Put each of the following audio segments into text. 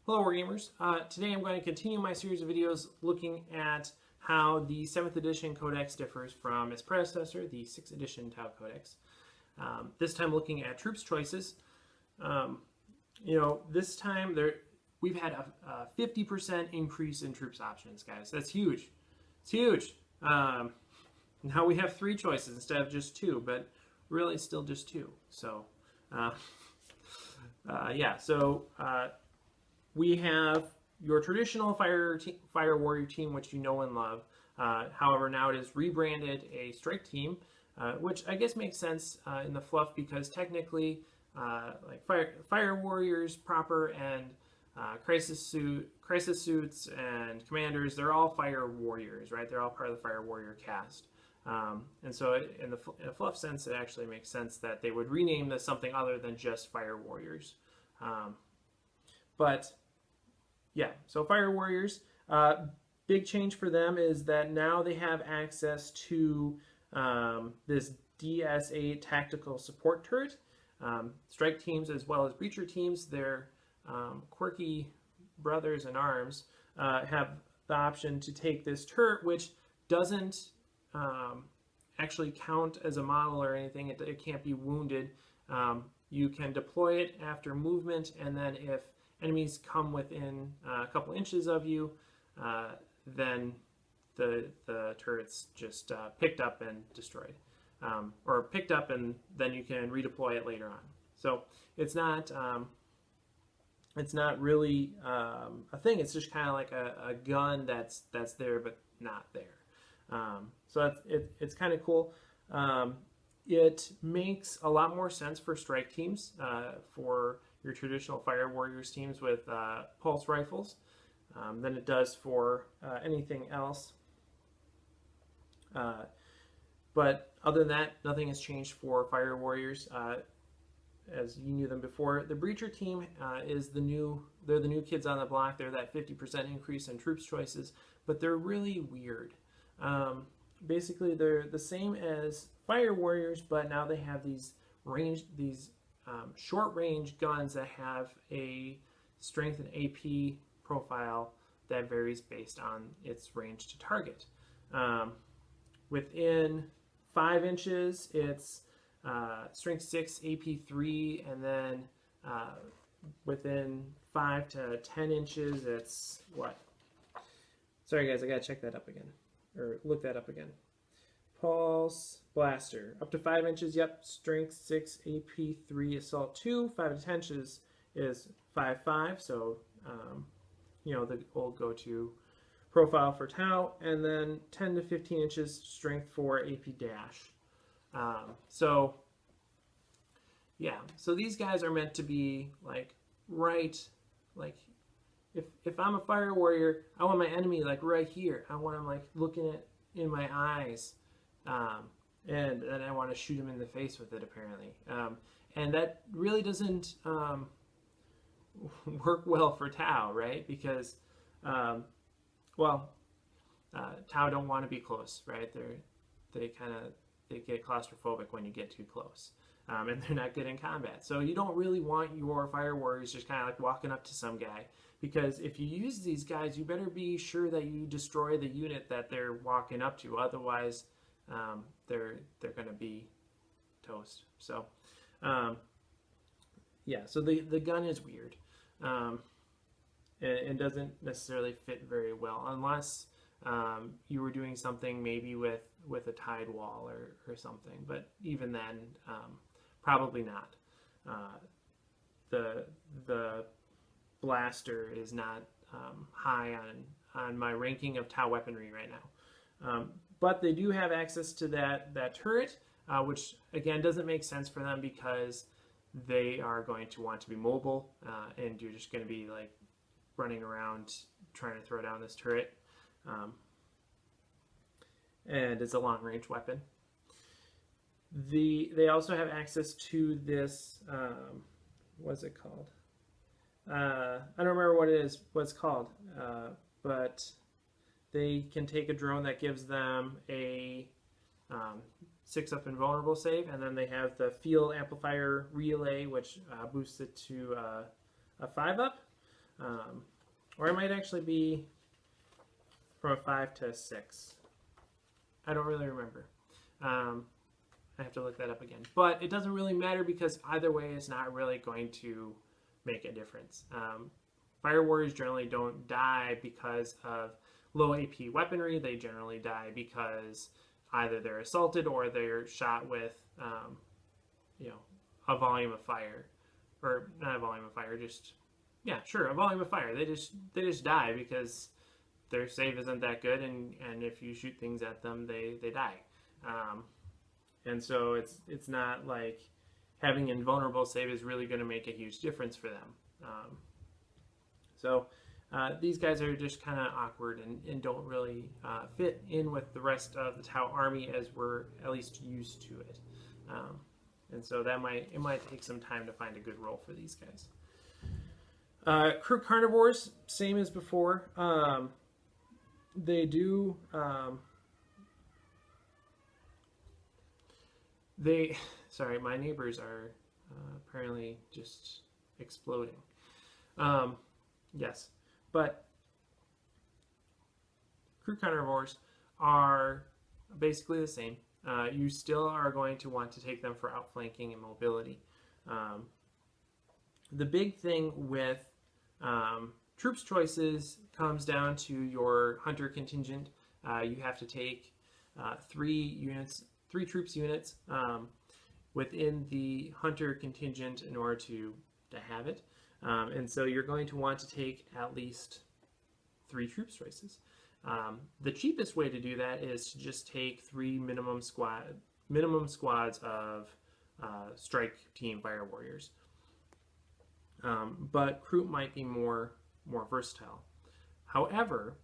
Hello Wargamers. Today I'm going to continue my series of videos looking at how the 7th edition Codex differs from its predecessor, the 6th edition Tau Codex. This time looking at troops choices. This time we've had a 50% increase in troops options, guys. That's huge. It's huge. Now we have 3 choices instead of just 2, but really still just 2. So, we have your traditional Fire Warrior team, which you know and love. However, now it is rebranded a Strike team, which I guess makes sense in the fluff because technically, like Fire Warriors proper and Crisis Suits and Commanders, they're all Fire Warriors, right? They're all part of the Fire Warrior cast. And so in a fluff sense, it actually makes sense that they would rename this something other than just Fire Warriors. So Fire Warriors, big change for them is that now they have access to this DS8 tactical support turret. Strike teams as well as breacher teams, their quirky brothers in arms, have the option to take this turret, which doesn't actually count as a model or anything. It can't be wounded. You can deploy it after movement, and then if enemies come within a couple inches of you, then the turret's just picked up and destroyed, or picked up and then you can redeploy it later on. So it's not really a thing. It's just kind of like a gun that's there but not there. So it's kind of cool. It makes a lot more sense for strike teams, for your traditional Fire Warriors teams with pulse rifles, than it does for anything else. But other than that, nothing has changed for Fire Warriors as you knew them before. The Breacher team is they're the new kids on the block. They're that 50% increase in troops choices, but they're really weird. Basically, they're the same as Fire Warriors, but now they have these short-range guns that have a strength and AP profile that varies based on its range to target. Within 5 inches, it's strength 6, AP 3, and then within 5 to 10 inches, it's what? Sorry guys, I gotta check that up again, or look that up again. Pulse Blaster. Up to 5 inches, yep, strength 6, AP 3, assault 2. 5 to 10 inches is 5.5, so the old go-to profile for Tau. And then 10 to 15 inches, strength 4, AP dash. So these guys are meant to be if I'm a Fire Warrior, I want my enemy right here. I want him looking in my eyes. And I want to shoot him in the face with it, apparently. And that really doesn't work well for Tau, right? Because, Tau don't want to be close, right? They get claustrophobic when you get too close. And they're not good in combat. So you don't really want your Fire Warriors just kind of walking up to some guy. Because if you use these guys, you better be sure that you destroy the unit that they're walking up to. Otherwise, they're going to be toast. So, so the gun is weird. It doesn't necessarily fit very well unless you were doing something maybe with a tide wall or something. But even then, probably not. The blaster is not high on my ranking of Tau weaponry right now. But they do have access to that turret, which again doesn't make sense for them because they are going to want to be mobile, and you're just going to be running around trying to throw down this turret. And it's a long-range weapon. They also have access to this, what's it called? I don't remember what it's called, but they can take a drone that gives them a 6-up invulnerable save, and then they have the field amplifier relay, which boosts it to a 5-up. Or it might actually be from a 5 to a 6. I don't really remember. I have to look that up again. But it doesn't really matter because either way is not really going to make a difference. Fire Warriors generally don't die because of low AP weaponry. They generally die because either they're assaulted or they're shot with, a volume of fire. Or not a volume of fire, just, yeah, sure, a volume of fire. They just die because their save isn't that good, and if you shoot things at them, they die. And so it's not like having invulnerable save is really going to make a huge difference for them. So these guys are just kind of awkward and don't really fit in with the rest of the Tau army as we're at least used to it. And so it might take some time to find a good role for these guys. Kroot Carnivores, same as before. They do... sorry, my neighbors are apparently just exploding. Yes, but Kroot Carnivores are basically the same. You still are going to want to take them for outflanking and mobility. The big thing with troops choices comes down to your hunter contingent. You have to take 3 troops units within the hunter contingent in order to have it. And so you're going to want to take at least 3 troops choices. The cheapest way to do that is to just take 3 minimum squads of strike team fire warriors. But Kroot might be more versatile. However,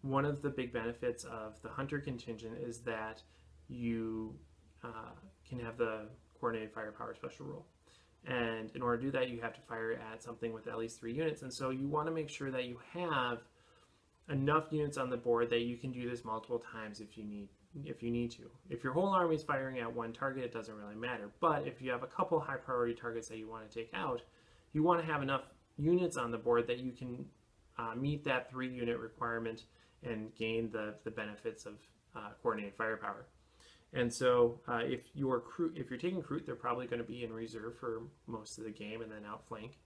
one of the big benefits of the hunter contingent is that you can have the coordinated firepower special rule. And in order to do that, you have to fire at something with at least 3 units. And so you want to make sure that you have enough units on the board that you can do this multiple times if you need to. If your whole army is firing at one target, it doesn't really matter. But if you have a couple high priority targets that you want to take out, you want to have enough units on the board that you can meet that 3 unit requirement and gain the benefits of coordinated firepower. And so if you're taking Kroot, they're probably going to be in reserve for most of the game and then outflank.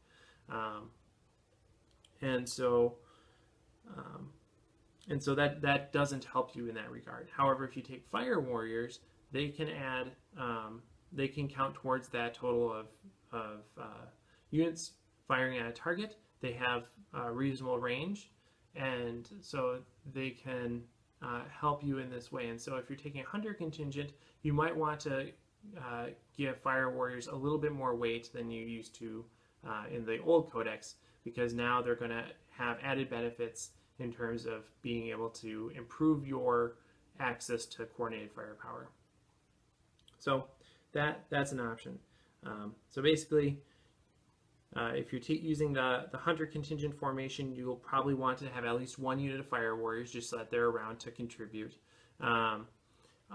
And so that doesn't help you in that regard. However, if you take Fire Warriors, they can add, they can count towards that total of units firing at a target. They have reasonable range, and so they can help you in this way. And so if you're taking a hunter contingent, you might want to give Fire Warriors a little bit more weight than you used to in the old codex, because now they're going to have added benefits in terms of being able to improve your access to coordinated firepower. So that's an option. So basically, if you're using the hunter contingent formation, you'll probably want to have at least 1 unit of Fire Warriors just so that they're around to contribute.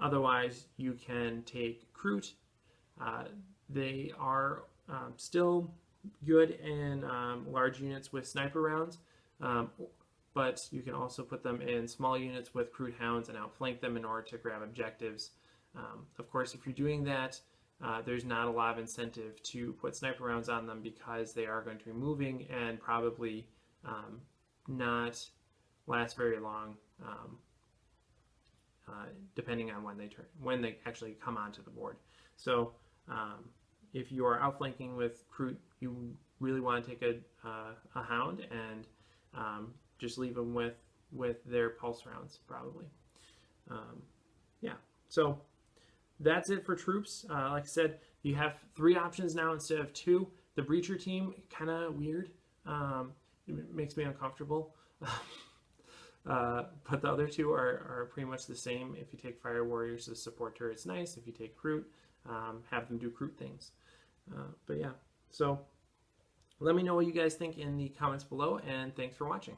Otherwise, you can take Kroot. They are still good in large units with sniper rounds, but you can also put them in small units with Kroot hounds and outflank them in order to grab objectives. Of course, if you're doing that, there's not a lot of incentive to put sniper rounds on them because they are going to be moving and probably not last very long, depending on when they actually come onto the board. So if you are outflanking with Kroot, you really want to take a hound and just leave them with their pulse rounds, probably. Yeah, so that's it for troops. Like I said, you have 3 options now instead of 2. The Breacher team, kind of weird. It makes me uncomfortable. But the other 2 are pretty much the same. If you take Fire Warriors as support turrets, nice. If you take Kroot, have them do Kroot things. But yeah, so let me know what you guys think in the comments below, and thanks for watching.